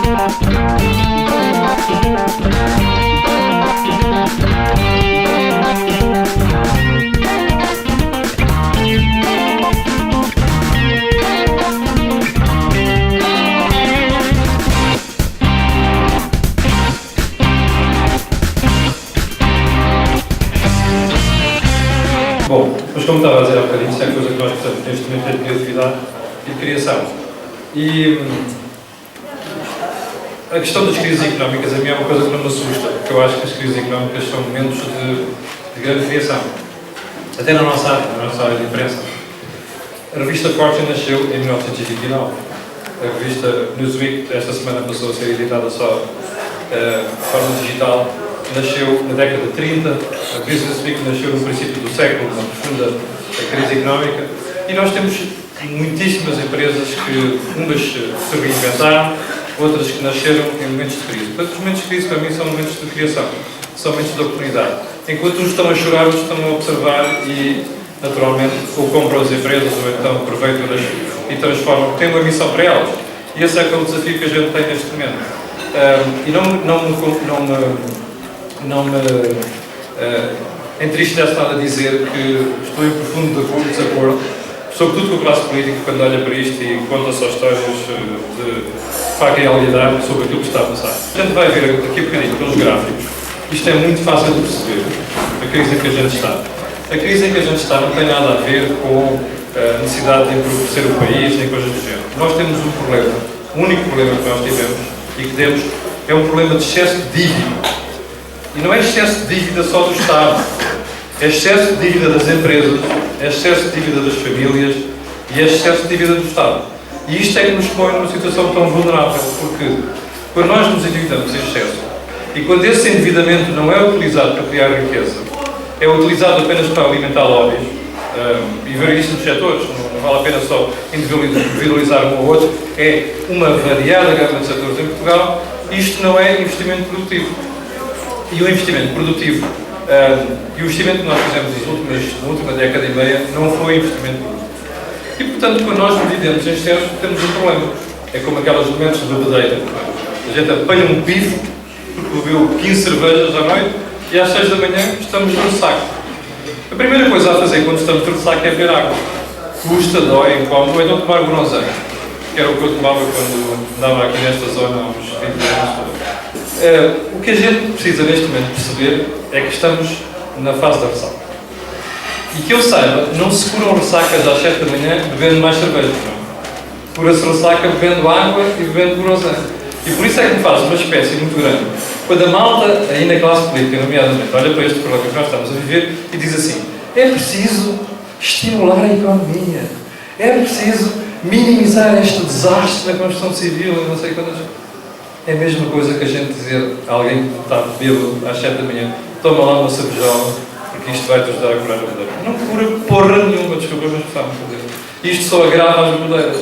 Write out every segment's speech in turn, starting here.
Bom, mas como estava a dizer há bocadinho, isso é a coisa que nós precisamos neste momento é de criatividade e de criação. E a questão das crises económicas a mim é uma coisa que não me assusta, porque eu acho que as crises económicas são momentos de grande criação. Até na nossa área de imprensa. A revista Fortune nasceu em 1929. A revista Newsweek, esta semana passou a ser editada só de forma digital, nasceu na década de 30, a Business Week nasceu no princípio do século, na profunda crise económica, e nós temos muitíssimas empresas que, umas se reinventaram, outras que nasceram em momentos de crise. Portanto, os momentos de crise para mim são momentos de criação, são momentos de oportunidade. Enquanto uns estão a chorar, outros estão a observar e, naturalmente, ou compram as empresas ou então aproveitam-nas e transformam, têm uma missão para elas. E esse é aquele desafio que a gente tem neste momento. E não me entristece nada dizer que estou em profundo desacordo, sobretudo com a classe política, quando olha para isto e conta só histórias de faca e alidade sobre aquilo que está a passar. A gente vai ver aqui um bocadinho pelos gráficos. Isto é muito fácil de perceber, a crise em que a gente está. A crise em que a gente está não tem nada a ver com a necessidade de empobrecer o país, nem coisas do género. Nós temos um problema, o único problema que nós tivemos e que temos é um problema de excesso de dívida. E não é excesso de dívida só do Estado, é excesso de dívida das empresas, é excesso de dívida das famílias e é excesso de dívida do Estado. E isto é que nos põe numa situação tão vulnerável, porque quando nós nos endividamos em excesso e quando esse endividamento não é utilizado para criar riqueza, é utilizado apenas para alimentar lobbies, e ver isto nos setores, não vale a pena só individualizar um ou outro, é uma variada gama de setores em Portugal, isto não é investimento produtivo. E o investimento produtivo, e o investimento que nós fizemos na última década e meia, não foi investimento produtivo. E, portanto, quando nós dividimos em excesso, temos um problema. É como aqueles momentos de bebedeira. A gente apanha um bife, porque bebeu 15 cervejas à noite, e às 6 da manhã estamos no ressaco. A primeira coisa a fazer quando estamos no ressaco é beber água. Custa, dói, incómodo, ou então tomar bronzão, que era o que eu tomava quando andava aqui nesta zona há uns 20 anos. O que a gente precisa neste momento perceber é que estamos na fase da ressaca. E que eu saiba, não se curam ressacas às 7 da manhã bebendo mais cerveja. Cura-se ressaca bebendo água e bebendo bronzão. E por isso é que me faz uma espécie muito grande. Quando a malta, aí na classe política, nomeadamente, olha para este problema que nós estamos a viver e diz assim: é preciso estimular a economia, é preciso minimizar este desastre na construção civil e não sei quantas. É a mesma coisa que a gente dizer a alguém que está bêbado às 7 da manhã: toma lá uma cervejola, porque isto vai-te ajudar a curar a bebedeira. Não cura porra nenhuma, desculpa, mas está-me a dizer. Isto só agrava as bebedeiras.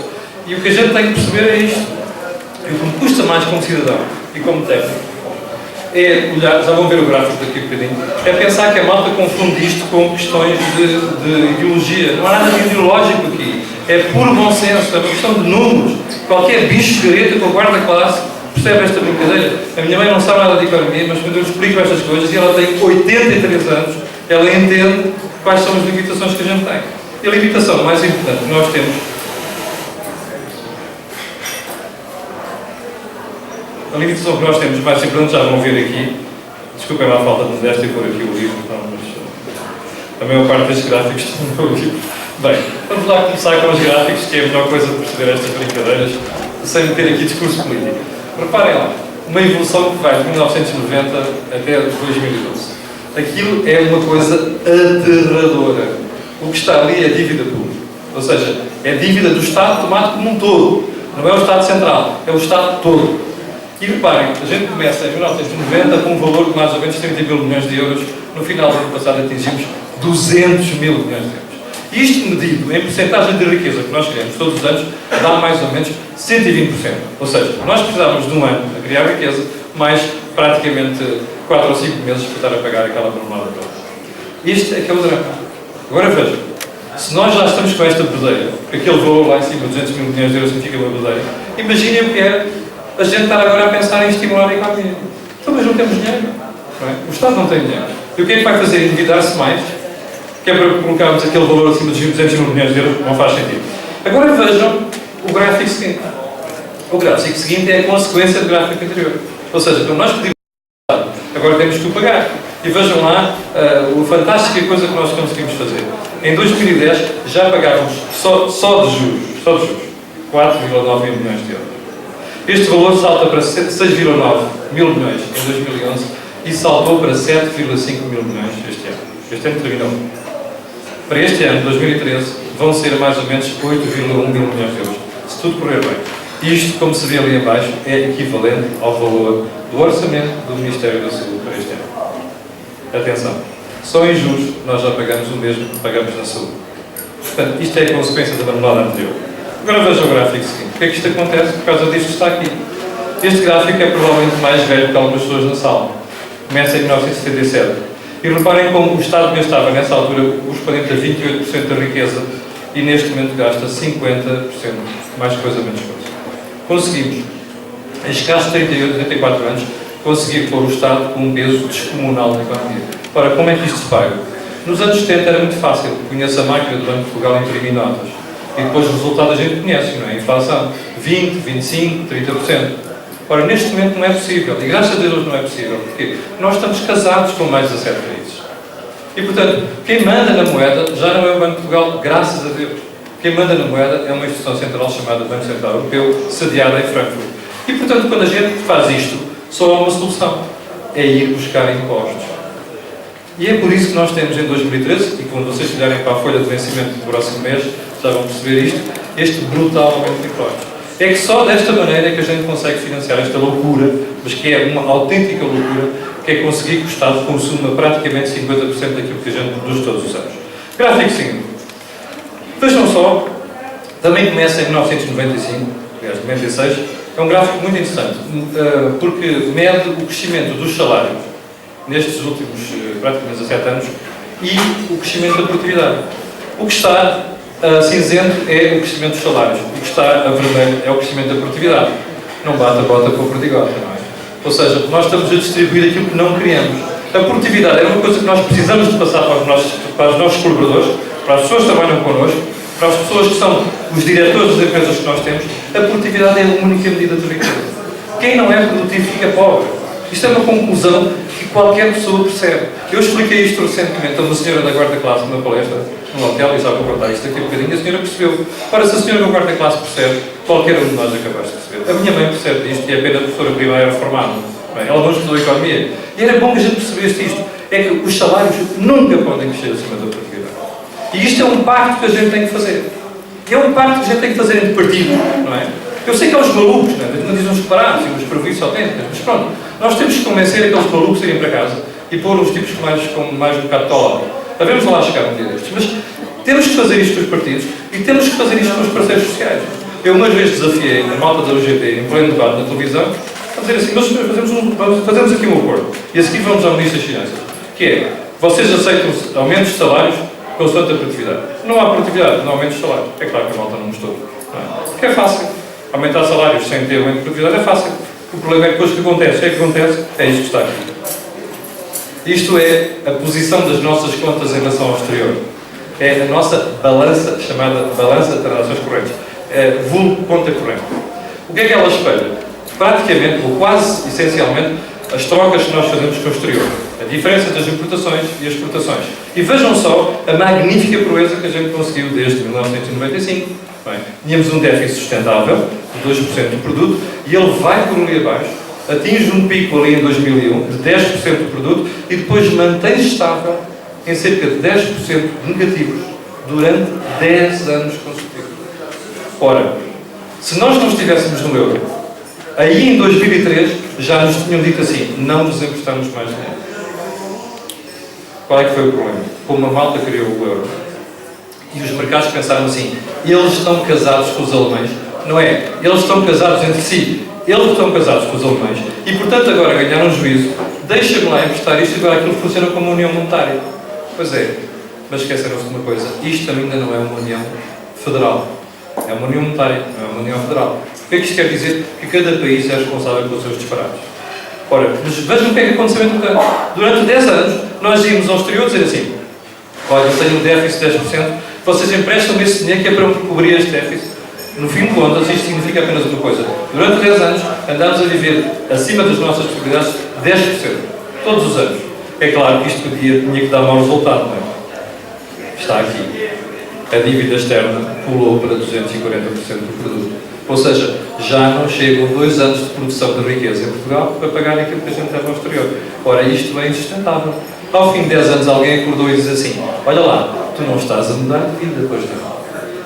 E o que a gente tem que perceber é isto. E o que me custa mais como cidadão e como técnico é olhar, já vão ver o gráfico daqui a bocadinho, é pensar que a malta confunde isto com questões de ideologia. Não há nada de ideológico aqui. É puro bom senso, é uma questão de números. Qualquer bicho gareta com a quarta classe percebe esta brincadeira. A minha mãe não sabe nada de economia, mas quando eu explico estas coisas, e ela tem 83 anos, ela entende quais são as limitações que a gente tem. E a limitação mais importante que nós temos, mais importante, já vão ver aqui, desculpem lá a falta de modéstia por aqui o livro, então, mas a maior parte destes gráficos estão no livro. Bem, vamos lá começar com os gráficos, que é a melhor coisa de perceber estas brincadeiras, sem meter aqui discurso político. Reparem lá, uma evolução que vai de 1990 até 2012. Aquilo é uma coisa aterradora. O que está ali é dívida pública. Ou seja, é dívida do Estado tomado como um todo. Não é o Estado Central, é o Estado todo. E reparem, a gente começa em 1990 com um valor de mais ou menos 30 mil milhões de euros. No final do ano passado atingimos 200 mil milhões de euros. Isto medido em porcentagem de riqueza que nós criamos todos os anos dá mais ou menos 120%. Ou seja, nós precisávamos de um ano a criar riqueza, mais praticamente 4 ou 5 meses para estar a pagar aquela promada toda. Isto é que é o drama. Agora vejam, se nós já estamos com esta bedeira, porque aquele valor lá em cima, 200 mil milhões de euros, significa uma bedeira, imaginem o que é a gente estar agora a pensar em estimular a economia. Então, mas não temos dinheiro. Não é? O Estado não tem dinheiro. E o que é que vai fazer? Endividar-se mais? Que é para colocarmos aquele valor acima dos 200 mil milhões de euros? Não faz sentido. Agora vejam o gráfico seguinte. O gráfico seguinte é a consequência do gráfico anterior. Ou seja, quando nós pedimos agora temos que o pagar. E vejam lá a fantástica coisa que nós conseguimos fazer. Em 2010 já pagávamos só de juros 4,9 mil milhões de euros. Este valor salta para 6,9 mil milhões em 2011 e saltou para 7,5 mil milhões este ano. Este ano terminou. Para este ano, 2013, vão ser mais ou menos 8,1 mil milhões de euros. Se tudo correr bem. Isto, como se vê ali em baixo, é equivalente ao valor do orçamento do Ministério da Saúde para este ano. Atenção, só em juros nós já pagamos o mesmo que pagamos na saúde. Portanto, isto é a consequência da marmelada anterior. Agora veja o gráfico seguinte. Por que é que isto acontece? Por causa disto que está aqui. Este gráfico é provavelmente mais velho que algumas pessoas na sala. Começa em 1977. E reparem como o Estado gastava nessa altura correspondente a 28% da riqueza e neste momento gasta 50%, mais coisa, menos coisa. Conseguimos, em escassos 34 anos, conseguir pôr o Estado com um peso descomunal na economia. Ora, como é que isto se paga? Nos anos 70 era muito fácil. Conheço a máquina do Banco de Portugal imprimir notas. E depois o resultado a gente conhece, não é? A inflação. 20, 25, 30%. Ora, neste momento não é possível. E graças a Deus não é possível. Porquê? Nós estamos casados com mais 17 países. E, portanto, quem manda na moeda já não é o Banco de Portugal, graças a Deus. Quem manda na moeda é uma instituição central chamada Banco Central Europeu, sediada em Frankfurt. E, portanto, quando a gente faz isto, só há uma solução. É ir buscar impostos. E é por isso que nós temos em 2013, e quando vocês olharem para a folha de vencimento do próximo mês, já vão perceber isto, este brutal aumento de impostos. É que só desta maneira é que a gente consegue financiar esta loucura, mas que é uma autêntica loucura, que é conseguir que o Estado consuma praticamente 50% daquilo que a gente produz todos os anos. Gráfico seguinte. Vejam só, também começa em 1995, aliás, 96, é um gráfico muito interessante, porque mede o crescimento dos salários nestes últimos praticamente 17 anos e o crescimento da produtividade. O que está cinzento é o crescimento dos salários, o que está a vermelho é o crescimento da produtividade. Não bate a bota com a perdigota, não é? Ou seja, nós estamos a distribuir aquilo que não queremos. A produtividade é uma coisa que nós precisamos de passar para os nossos colaboradores, para as pessoas que trabalham connosco, para as pessoas que são os diretores das empresas que nós temos. A produtividade é a única medida de riqueza. Quem não é produtivo fica pobre. Isto é uma conclusão que qualquer pessoa percebe. Eu expliquei isto recentemente a uma senhora da quarta classe numa palestra, num hotel, e já vou contar isto aqui um bocadinho, a senhora percebeu. Ora, se a senhora da quarta classe percebe, qualquer um de nós é capaz de perceber. A minha mãe percebe isto e é apenas professora primária reformada. Ela não estudou economia. E era bom que a gente percebesse isto. É que os salários nunca podem crescer acima da produtividade. E isto é um pacto que a gente tem que fazer. E é um pacto que a gente tem que fazer entre partidos, não é? Eu sei que há uns malucos, não dizem uns separados e uns prejuízos autênticos, mas pronto, nós temos que convencer aqueles malucos a irem para casa e pôr os tipos com mais um bocado de tola. Devemos lá chegar um dia destes. Mas temos que fazer isto com os partidos e temos que fazer isto com os parceiros sociais. Eu uma vez desafiei a malta da UGT em pleno debate na televisão a dizer assim, mas fazemos aqui um acordo e a seguir vamos ao Ministro das Finanças, que é, vocês aceitam aumentos de salários consoante a produtividade. Não há produtividade, não há aumentos de salários. É claro que a malta não gostou. Não é? Porque é fácil. Aumentar salários sem ter aumento de produtividade é fácil. O problema é que depois o que acontece? É isto que está aqui. Isto é a posição das nossas contas em relação ao exterior. É a nossa balança, chamada balança de transações correntes. Vulgo conta corrente. O que é que ela espelha? Praticamente, ou quase essencialmente, as trocas que nós fazemos com o exterior. A diferença das importações e exportações. E vejam só a magnífica proeza que a gente conseguiu desde 1995. Bem, tínhamos um déficit sustentável, de 2% do produto, e ele vai por ali abaixo, atinge um pico ali em 2001, de 10% do produto, e depois mantém-se estável em cerca de 10% negativos durante 10 anos consecutivos. Ora, se nós não estivéssemos no euro, aí em 2003 já nos tinham dito assim, não nos emprestamos mais dinheiro. Qual é que foi o problema? Como a malta criou o euro, e os mercados pensaram assim, eles estão casados com os alemães. Não é, eles estão casados entre si. Eles estão casados com os alemães. E, portanto, agora ganharam um juízo. Deixa-me lá emprestar isto e agora aquilo funciona como uma união monetária. Pois é, mas esqueceram-se de uma coisa. Isto ainda não é uma união federal. É uma união monetária, não é uma união federal. Porquê que é que isto quer dizer? Que cada país é responsável pelos seus disparates. Ora, mas vejam o que é que aconteceu entretanto. Durante 10 anos, nós íamos ao exterior dizer assim: olha, eu tenho um déficit de 10%, vocês emprestam esse dinheiro que é para cobrir este déficit. No fim de contas, isto significa apenas uma coisa. Durante 10 anos, andámos a viver acima das nossas possibilidades 10%. Todos os anos. É claro que isto tinha que dar mau resultado, não é? Está aqui. A dívida externa pulou para 240% do produto. Ou seja, já não chegam 2 anos de produção de riqueza em Portugal para pagar aquilo que a gente leva ao exterior. Ora, isto é insustentável. Ao fim de 10 anos, alguém acordou e diz assim: olha lá, tu não estás a mudar de vida, pois não.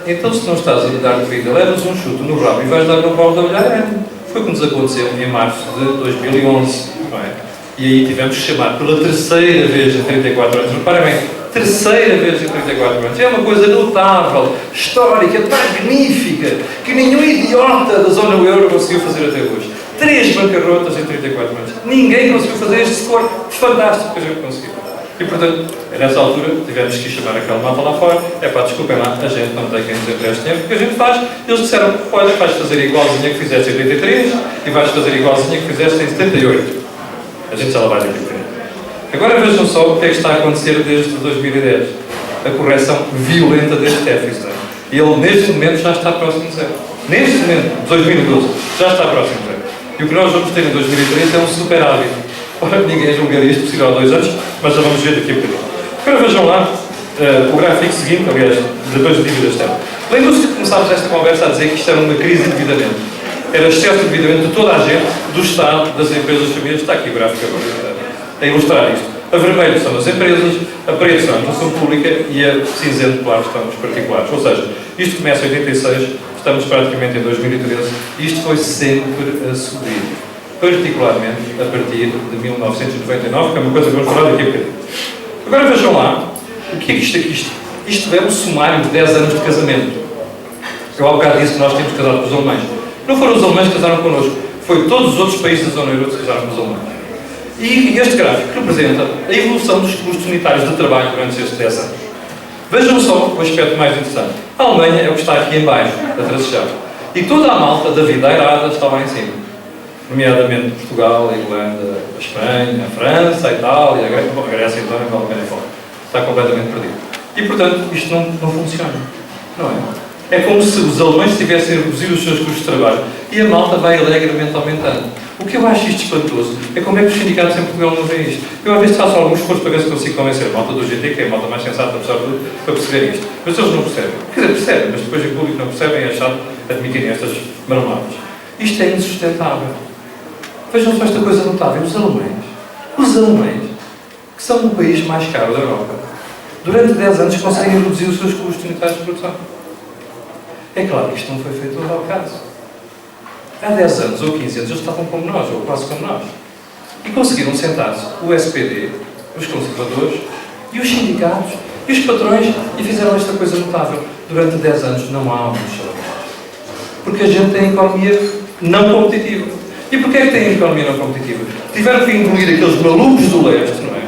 Então, se não estás a mudar de vida, levas um chute no rabo e vais dar uma volta a olhar. Foi o que nos aconteceu em março de 2011, não é? E aí tivemos que chamar pela terceira vez em 34 anos. Reparem bem, terceira vez em 34 anos. É uma coisa notável, histórica, magnífica, que nenhum idiota da zona euro conseguiu fazer até hoje. 3 bancarrotas em 34 anos. Ninguém conseguiu fazer este score fantástico que a gente conseguiu. E, portanto, nessa altura, tivemos que chamar aquela malta lá fora. É pá, desculpem lá, a gente não tem quem nos empreste dinheiro. O que a gente faz? Eles disseram: olha, vais fazer igualzinha que fizeste em 83 e vais fazer igualzinha que fizeste em 78. A gente já lá vai daqui. Agora vejam só o que é que está a acontecer desde 2010. A correção violenta deste déficit. Ele, neste momento, já está próximo de zero. Neste momento, 2012, já está próximo de zero. E o que nós vamos ter em 2013 é um superávit. Ora, ninguém julgaria isto possível há 2 anos, mas já vamos ver daqui a bocadinho. Agora vejam lá o gráfico seguinte, aliás, depois de dívidas externas. Lembram-se que começámos esta conversa a dizer que isto era uma crise de endividamento. Era excesso de endividamento de toda a gente, do Estado, das empresas, das famílias. Está aqui o gráfico agora, a ilustrar isto. A vermelho são as empresas, a preto são a administração pública e a cinzento, claro, estão os particulares. Ou seja, isto começa em 86, estamos praticamente em 2013 e isto foi sempre a subir. Particularmente a partir de 1999, que é uma coisa que vamos falar daqui a bocadinho. Agora vejam lá, o que é que isto aqui? Isto é um sumário de 10 anos de casamento. Eu há bocado disse que nós tínhamos casado com os alemães. Não foram os alemães que casaram connosco, foi todos os outros países da zona euro que casaram com os alemães. E este gráfico representa a evolução dos custos unitários de trabalho durante estes 10 anos. Vejam só o aspecto mais interessante. A Alemanha é o que está aqui em baixo, a tracejar. E toda a malta da vida airada está lá em cima. Nomeadamente Portugal, a Irlanda, a Espanha, a França, a Itália, a Grécia. Bom, a Grécia então não vale a pena falar. Está completamente perdido. E, portanto, isto não funciona. Não é? É como se os alemães tivessem reduzido os seus custos de trabalho e a malta vai alegremente aumentando. O que eu acho isto espantoso é como é que os sindicatos em Portugal não veem isto. Eu às vezes faço algum esforço para ver se consigo convencer a malta do GT, que é a malta mais sensata, apesar de tudo, para perceber isto. Mas eles não percebem. Quer dizer, percebem, mas depois em público não percebem e é chato admitirem estas marmeladas. Isto é insustentável. Vejam só esta coisa notável. Os alemães, que são o país mais caro da Europa, durante 10 anos conseguem reduzir os seus custos unitários de produção. É claro que isto não foi feito ao acaso. Há 10 anos ou 15 anos eles estavam como nós, ou quase como nós. E conseguiram sentar-se o SPD, os conservadores, e os sindicatos, e os patrões, e fizeram esta coisa notável. Durante 10 anos não há aumento salarial. Porque a gente tem economia não competitiva. E porquê é que tem economia não competitiva? Tiveram que engolir aqueles malucos do leste, não é?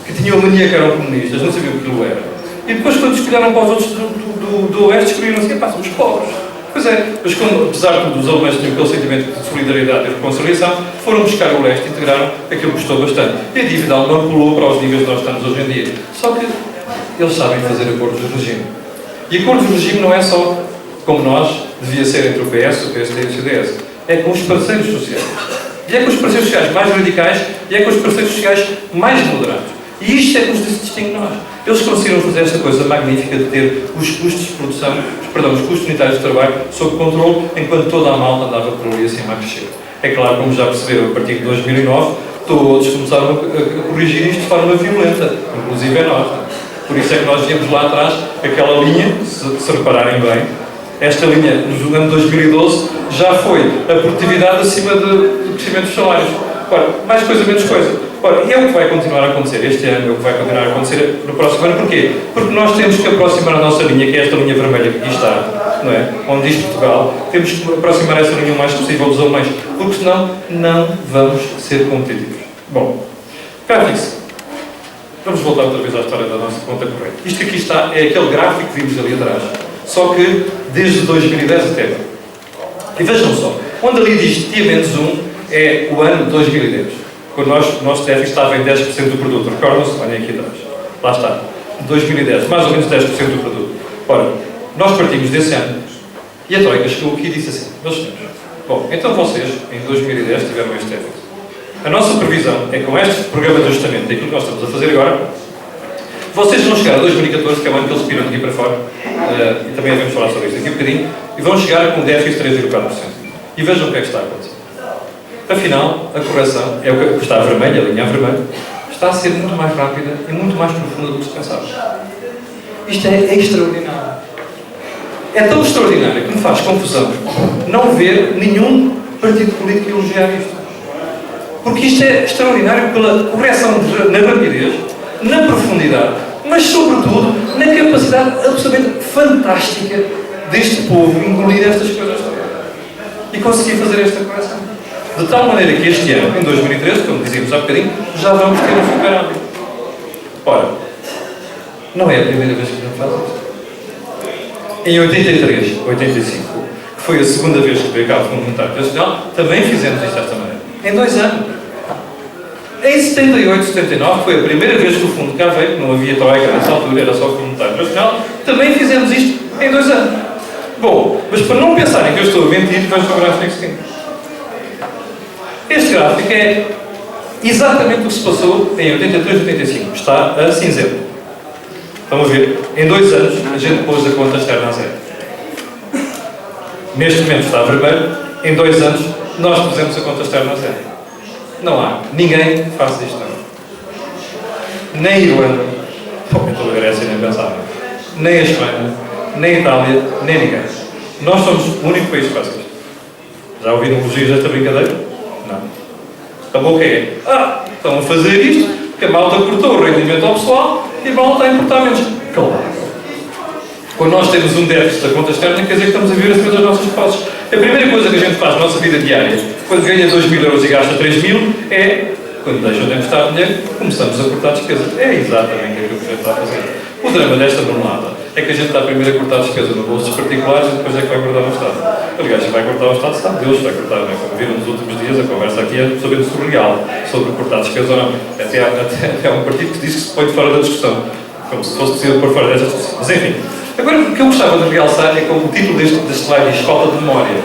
Que tinham a mania que eram comunistas, não sabiam o que aquilo era. E depois, quando escolheram para os outros do oeste, escolheram assim: pá, somos pobres. Pois é, mas quando, apesar de tudo, os alemães tinham aquele sentimento de solidariedade e reconciliação, foram buscar o leste e integraram aquilo que custou bastante. E a dívida alemã pulou para os níveis que nós estamos hoje em dia. Só que eles sabem fazer acordos de regime. E acordos de regime não é só, como nós, devia ser entre o PS, o PSD e o CDS. É com os parceiros sociais. E é com os parceiros sociais mais radicais e é com os parceiros sociais mais moderados. E isto é que nos distingue de nós. Eles conseguiram fazer esta coisa magnífica de ter os custos de produção, os custos unitários de trabalho sob controle, enquanto toda a malta andava por ali acima a crescer. É claro, como já perceberam, a partir de 2009, todos começaram a corrigir isto de forma violenta, inclusive é nós. Por isso é que nós vimos lá atrás aquela linha, se repararem bem, esta linha, no ano de 2012, já foi a produtividade acima do crescimento dos salários. Ora, mais coisa, menos coisa. Ora, e é o que vai continuar a acontecer este ano, é o que vai continuar a acontecer no próximo ano. Porquê? Porque nós temos que aproximar a nossa linha, que é esta linha vermelha que aqui está, não é? Onde diz Portugal, temos que aproximar essa linha o mais possível dos alemães, porque senão não vamos ser competitivos. Bom, gráficos. Vamos voltar outra vez à história da nossa conta corrente. Isto que aqui está é aquele gráfico que vimos ali atrás, só que desde 2010 até agora. E vejam só, onde ali diz T-1 é o ano de 2010, quando o nosso déficit estava em 10% do produto. Recordam-se? Olhem aqui atrás. Lá está. 2010, mais ou menos 10% do produto. Ora, nós partimos desse ano e a Troika chegou aqui e disse assim: meus senhores, bom, então vocês, em 2010, tiveram este déficit. A nossa previsão é que com este programa de ajustamento, daquilo que nós estamos a fazer agora, vocês vão chegar a 2014, que é o ano que eles piram daqui para fora, e também devemos falar sobre isso daqui a bocadinho, e vão chegar com um déficit de 3,4%. E vejam o que é que está a acontecer. Afinal, a correção, é o que está a vermelha, a linha vermelha, está a ser muito mais rápida e muito mais profunda do que se pensava. Isto é extraordinário. É tão extraordinário que me faz confusão não ver nenhum partido político elogiar isto. Porque isto é extraordinário pela correção na rapidez, na profundidade, mas sobretudo na capacidade absolutamente fantástica deste povo engolir estas coisas todas. E conseguir fazer esta correção. De tal maneira que este ano, em 2013, como dizíamos há bocadinho, já vamos ter um superávit. Ora, não é a primeira vez que a gente faz isto. Em 83, 85, que foi a segunda vez que veio cá o Fundo Monetário Internacional, também fizemos isto desta maneira. Em 2 anos. Em 78, 79, foi a primeira vez que o Fundo cá veio, não havia Troika nessa altura, era só o Fundo Monetário Internacional, também fizemos isto em 2 anos. Bom, mas para não pensarem que eu estou a mentir, vejam o gráfico seguinte. Este gráfico é exatamente o que se passou em 83 e 85. Está a cinzento. Estão a ver? Em 2 anos, a gente pôs a conta externa a zero. Neste momento está a vermelho. Em 2 anos, nós pusemos a conta externa a zero. Não há. Ninguém faz isto. Nem a Irlanda, então a Grécia nem pensava, nem a Espanha, nem a Itália, nem ninguém. Nós somos o único país que faz isto. Já ouviram elogios desta brincadeira? Não. A boca é: estão a fazer isto porque a malta cortou o rendimento ao pessoal e a malta está a importar menos. Claro. Quando nós temos um déficit da conta externa, quer dizer que estamos a ver acima das nossas posses. A primeira coisa que a gente faz na nossa vida diária, quando ganha 2.000 euros e gasta 3.000, é, quando deixam de emprestar dinheiro, começamos a cortar despesas. É exatamente aquilo que a gente está a fazer. O drama desta jornada é que a gente está primeiro a cortar despesa no bolso dos particulares e depois é que vai cortar o Estado. Aliás, vai cortar o Estado, sabe Deus vai cortar, não é? Como viram nos últimos dias, a conversa aqui é sobre surreal, sobre cortar despesa ou não. Até há um partido que diz que se põe de fora da discussão, como se fosse possível pôr fora desta discussão. Mas enfim, agora o que eu gostava de realçar é como o título deste slide diz: falta de memória.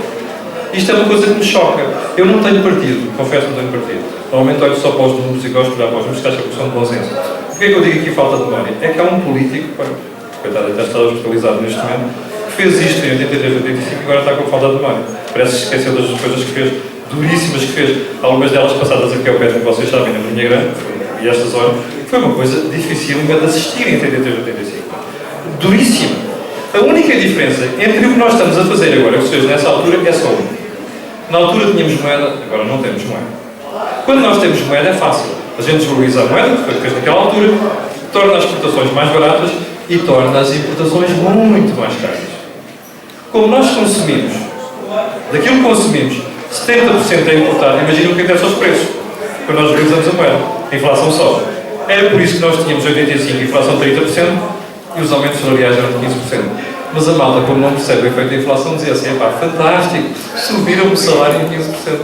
Isto é uma coisa que me choca. Eu não tenho partido, confesso que não tenho partido. Normalmente olho só para os números e gosto de olhar para os números, que acho que são de bom senso. Porquê é que eu digo aqui falta de memória? É que há um político, coitado, até está hospitalizado neste momento, que fez isto em 83, 85 e agora está com falta de memória. Parece que esqueceu das coisas que fez, duríssimas que fez, algumas delas passadas aqui ao pé, como vocês sabem, na linha grande, e estas horas, foi uma coisa difícil de assistir em 83, 85. Duríssima. A única diferença entre o que nós estamos a fazer agora, que se fez nessa altura, é só uma. Na altura tínhamos moeda, agora não temos moeda. Quando nós temos moeda é fácil. A gente desvaloriza a moeda, que foi o que fez naquela altura, torna as exportações mais baratas e torna as importações muito mais caras. Como nós consumimos, daquilo que consumimos, 70% é importado, imaginam o que acontece aos preços, quando nós valorizamos a moeda. A inflação sobe. Era por isso que nós tínhamos 85%, inflação de 30%, e os aumentos salariais eram de 15%. Mas a malta, como não percebe o efeito da inflação, dizia assim: fantástico, subiram o salário em 15%.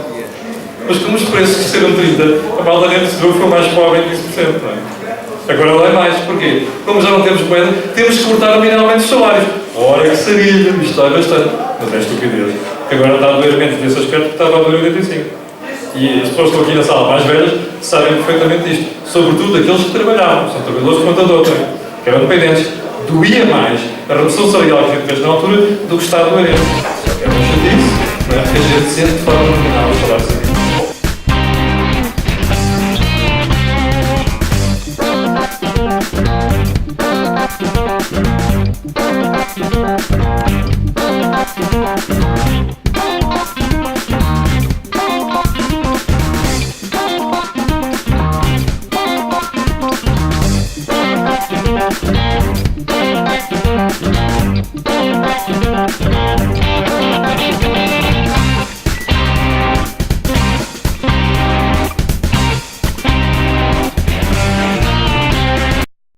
Mas como os preços cresceram 30%, a malta nem percebeu que foi mais pobre em 15%, não é? Agora lá é mais. Porquê? Como já não temos moeda, temos que cortar nominalmente os salários. Ora que seria, isto dói bastante. Mas é estupidez. Que agora está a doer menos nesse aspecto que estava a doer 85. E as pessoas que estão aqui na sala mais velhas sabem perfeitamente isto. Sobretudo aqueles que trabalhavam, são trabalhadores de contador, que eram dependentes. Doía mais a redução salarial que a gente fez na altura do que está a doer. É uma chatice, não é? Porque a gente sente de forma